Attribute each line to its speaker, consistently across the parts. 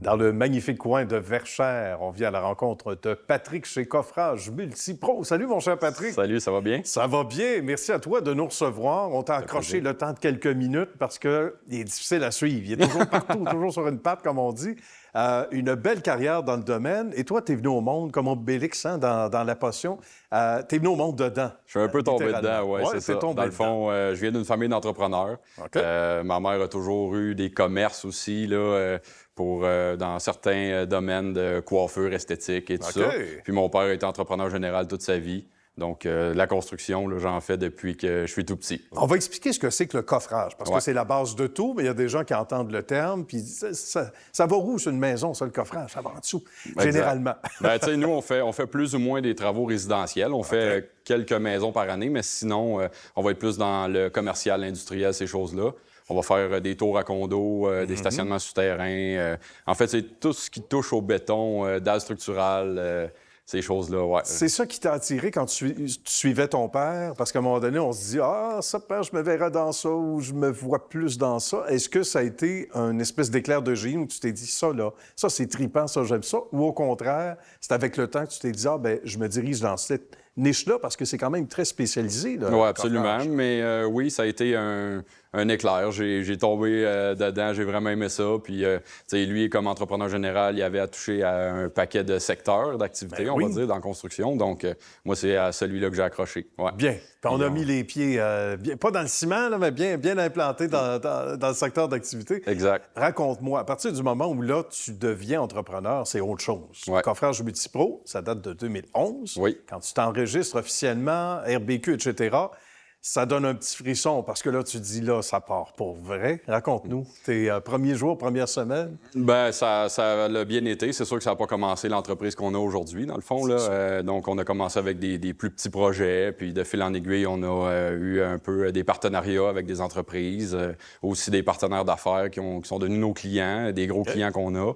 Speaker 1: Dans le magnifique coin de Verchères, on vient à la rencontre de Patrick chez Coffrage Multipro. Salut, mon cher Patrick.
Speaker 2: Salut, ça va bien?
Speaker 1: Ça va bien. Merci à toi de nous recevoir. On t'a accroché le temps de quelques minutes parce qu'il est difficile à suivre. Il est toujours partout, toujours sur une patte, comme on dit. Une belle carrière dans le domaine. Et toi, tu es venu au monde comme Obélix, hein, dans la potion. Tu es venu au monde dedans.
Speaker 2: Je suis un peu tombé dedans, oui, c'est ça. Dans le fond, je viens d'une famille d'entrepreneurs.
Speaker 1: Okay.
Speaker 2: Ma mère a toujours eu des commerces aussi, là, dans certains domaines de coiffure, esthétique et tout ça. Puis mon père a été entrepreneur général toute sa vie. Donc, la construction, là, j'en fais depuis que je suis tout petit.
Speaker 1: On va expliquer ce que c'est que le coffrage, parce que c'est la base de tout, mais il y a des gens qui entendent le terme, puis ça va où sur une maison, ça, le coffrage? Ça va en dessous, généralement.
Speaker 2: Ben, tu sais, nous, on fait plus ou moins des travaux résidentiels. On fait quelques maisons par année, mais sinon, on va être plus dans le commercial, l'industriel, ces choses-là. On va faire des tours à condos, des stationnements souterrains. En fait, c'est tout ce qui touche au béton, dalles structurales, ces choses-là, ouais.
Speaker 1: C'est ça qui t'a attiré quand tu suivais ton père? Parce qu'à un moment donné, on se dit « Ah, ça, père, je me verrai dans ça » ou « Je me vois plus dans ça ». Est-ce que ça a été une espèce d'éclair de génie où tu t'es dit « Ça, là, ça, c'est trippant, ça, j'aime ça » ou au contraire, c'est avec le temps que tu t'es dit « Ah, bien, je me dirige dans cette niche-là » parce que c'est quand même très spécialisé, là.
Speaker 2: Oui, absolument. Mais oui, ça a été un éclair. J'ai tombé dedans, j'ai vraiment aimé ça. Puis, tu sais, lui, comme entrepreneur général, il avait à toucher à un paquet de secteurs d'activité, on va dire, dans la construction. Donc, moi, c'est à celui-là que j'ai accroché. Ouais.
Speaker 1: Bien. Puis on a mis les pieds, pas dans le ciment, là, mais bien implantés dans le secteur d'activité.
Speaker 2: Exact.
Speaker 1: Raconte-moi, à partir du moment où, là, tu deviens entrepreneur, c'est autre chose.
Speaker 2: Ouais.
Speaker 1: Coffrage Multipro, ça date de 2011.
Speaker 2: Oui.
Speaker 1: Quand tu t'enregistres officiellement, RBQ, etc., ça donne un petit frisson parce que là, tu dis, là, ça part pour vrai. Raconte-nous tes premiers jours, premières semaines.
Speaker 2: Bien, ça a bien été. C'est sûr que ça n'a pas commencé l'entreprise qu'on a aujourd'hui, dans le fond. Là. Donc, on a commencé avec des plus petits projets. Puis, de fil en aiguille, on a eu un peu des partenariats avec des entreprises, aussi des partenaires d'affaires qui sont devenus nos clients, des gros clients qu'on a.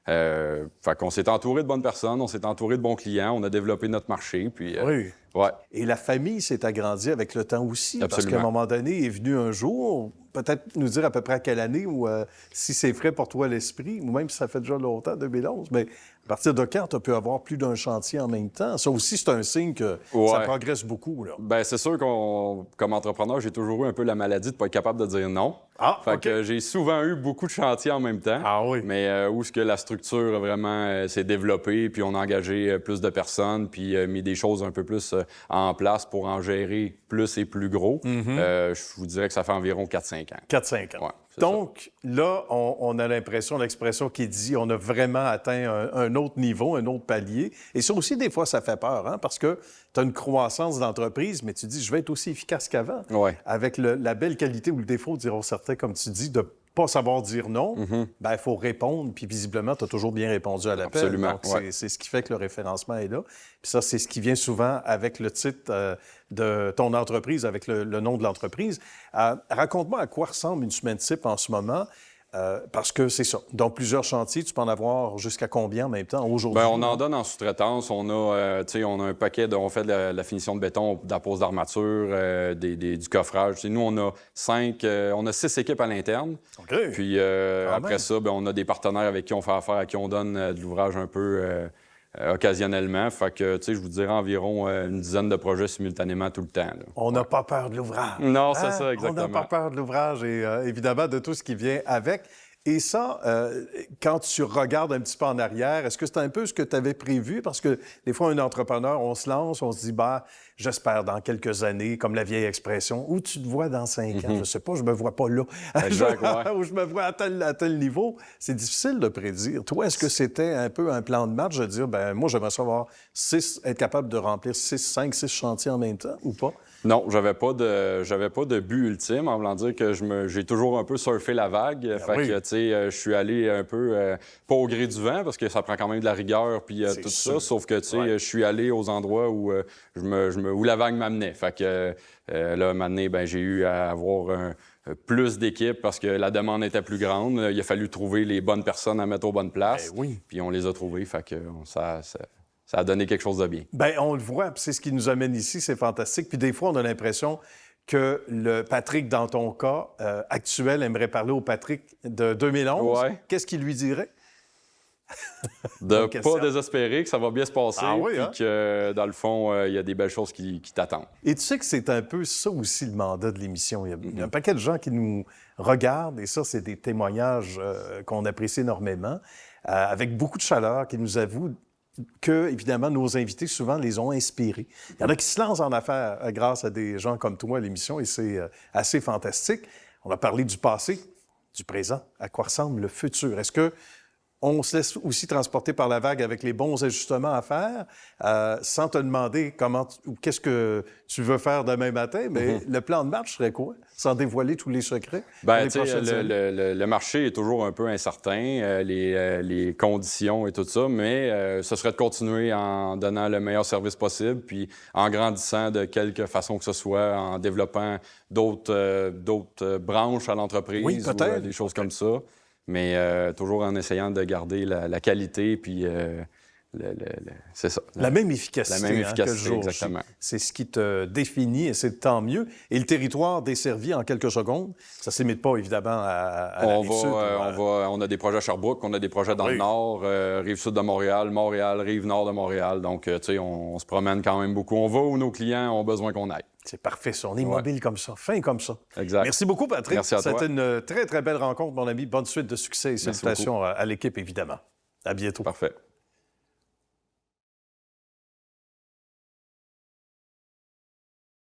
Speaker 2: Fait qu'on s'est entouré de bonnes personnes, on s'est entouré de bons clients, on a développé notre marché, puis...
Speaker 1: Oui.
Speaker 2: Ouais.
Speaker 1: Et la famille s'est agrandie avec le temps aussi.
Speaker 2: Absolument.
Speaker 1: Parce qu'à un moment donné, est venu un jour, peut-être nous dire à peu près à quelle année ou si c'est frais pour toi l'esprit, ou même si ça fait déjà longtemps, 2011, mais à partir de quand tu as pu avoir plus d'un chantier en même temps? Ça aussi, c'est un signe que ça progresse beaucoup, là.
Speaker 2: Bien, c'est sûr comme entrepreneur, j'ai toujours eu un peu la maladie de ne pas être capable de dire non.
Speaker 1: Ah,
Speaker 2: fait que j'ai souvent eu beaucoup de chantiers en même temps.
Speaker 1: Ah oui.
Speaker 2: Mais où est-ce que la structure vraiment s'est développée, puis on a engagé plus de personnes, puis mis des choses un peu plus en place pour en gérer plus et plus gros. Je vous dirais que ça fait environ 4-5 ans.
Speaker 1: 4-5 ans.
Speaker 2: Ouais,
Speaker 1: donc, là, on a l'impression, l'expression qui dit on a vraiment atteint un autre niveau, un autre palier. Et ça aussi, des fois, ça fait peur, hein, parce que tu as une croissance d'entreprise, mais tu dis je vais être aussi efficace qu'avant.
Speaker 2: Ouais.
Speaker 1: Avec la belle qualité ou le défaut, diront certains, comme tu dis, de pas savoir dire non, ben il faut répondre, puis visiblement, tu as toujours bien répondu à l'appel.
Speaker 2: Absolument,
Speaker 1: donc, c'est ce qui fait que le référencement est là. Puis ça, c'est ce qui vient souvent avec le titre de ton entreprise, avec le nom de l'entreprise. Raconte-moi à quoi ressemble une semaine type en ce moment, parce que c'est ça. Dans plusieurs chantiers, tu peux en avoir jusqu'à combien en même temps aujourd'hui?
Speaker 2: Bien, on en donne en sous-traitance. On a un paquet, on fait de la finition de béton, de la pose d'armature, du coffrage. T'sais, nous, on a 6 équipes à l'interne.
Speaker 1: OK.
Speaker 2: Puis après ça, bien, on a des partenaires avec qui on fait affaire, à qui on donne de l'ouvrage un peu occasionnellement. Fait que, je vous dirais environ une dizaine de projets simultanément tout le temps. Là.
Speaker 1: On n'a pas peur de l'ouvrage.
Speaker 2: Non, c'est ça, exactement.
Speaker 1: On n'a pas peur de l'ouvrage et évidemment de tout ce qui vient avec. Et ça, quand tu regardes un petit peu en arrière, est-ce que c'est un peu ce que tu avais prévu? Parce que des fois, un entrepreneur, on se lance, on se dit, bah, j'espère dans quelques années, comme la vieille expression, où tu te vois dans 5 ans? Je sais pas, je me vois pas là.
Speaker 2: Exact, ouais.
Speaker 1: Ou je me vois à tel niveau. C'est difficile de prédire. Toi, est-ce que c'était un peu un plan de match de dire, ben moi, j'aimerais savoir être capable de remplir 5, 6 chantiers en même temps ou pas?
Speaker 2: Non, j'avais pas de but ultime, en voulant dire que j'ai toujours un peu surfé la vague. Fait que, tu sais, je suis allé un peu, pas au gré du vent, parce que ça prend quand même de la rigueur puis tout ça, sauf que, tu sais, je suis allé aux endroits où, où la vague m'amenait. Fait que, là, un moment donné, ben, j'ai eu à avoir plus d'équipes parce que la demande était plus grande. Il a fallu trouver les bonnes personnes à mettre aux bonnes places.
Speaker 1: Ben oui.
Speaker 2: Puis on les a trouvées, fait que ça a donné quelque chose de bien.
Speaker 1: Bien, on le voit, puis c'est ce qui nous amène ici, c'est fantastique. Puis des fois, on a l'impression que le Patrick, dans ton cas actuel, aimerait parler au Patrick de 2011.
Speaker 2: Ouais.
Speaker 1: Qu'est-ce qu'il lui dirait?
Speaker 2: De
Speaker 1: Bonne question.
Speaker 2: pas désespérer, que ça va bien se passer,
Speaker 1: Ah oui,
Speaker 2: puis
Speaker 1: hein?
Speaker 2: que, dans le fond, il y a des belles choses qui t'attendent.
Speaker 1: Et tu sais que c'est un peu ça aussi le mandat de l'émission. Il y a un paquet de gens qui nous regardent, et ça, c'est des témoignages qu'on apprécie énormément, avec beaucoup de chaleur, qui nous avouent que, évidemment, nos invités, souvent, les ont inspirés. Il y en a qui se lancent en affaires grâce à des gens comme toi à l'émission, et c'est assez fantastique. On a parlé du passé, du présent. À quoi ressemble le futur? Est-ce que on se laisse aussi transporter par la vague avec les bons ajustements à faire, sans te demander ou qu'est-ce que tu veux faire demain matin, mais le plan de marche serait quoi? Sans dévoiler tous les secrets pour
Speaker 2: Bien,
Speaker 1: les
Speaker 2: tu sais,
Speaker 1: prochaines années?
Speaker 2: le marché est toujours un peu incertain, les conditions et tout ça, mais ce serait de continuer en donnant le meilleur service possible, puis en grandissant de quelque façon que ce soit, en développant d'autres branches à l'entreprise
Speaker 1: Oui,
Speaker 2: ou
Speaker 1: peut-être.
Speaker 2: des choses comme ça, mais toujours en essayant de garder la qualité, puis c'est ça.
Speaker 1: La même efficacité,
Speaker 2: La même
Speaker 1: que le
Speaker 2: efficacité,
Speaker 1: jour J.
Speaker 2: exactement.
Speaker 1: C'est ce qui te définit et c'est tant mieux. Et le territoire desservi en quelques secondes, ça ne s'imite pas évidemment à la Rive-Sud.
Speaker 2: On a des projets à Sherbrooke, on a des projets dans le nord, Rive-Sud de Montréal, Rive-Nord de Montréal. Donc, tu sais, on se promène quand même beaucoup. On va où nos clients ont besoin qu'on aille.
Speaker 1: C'est parfait, ça. On est mobile comme ça, fin comme ça.
Speaker 2: Exact.
Speaker 1: Merci beaucoup, Patrick.
Speaker 2: Merci à toi.
Speaker 1: C'était une très, très belle rencontre, mon ami. Bonne suite de succès et salutations à l'équipe, évidemment. À bientôt.
Speaker 2: Parfait.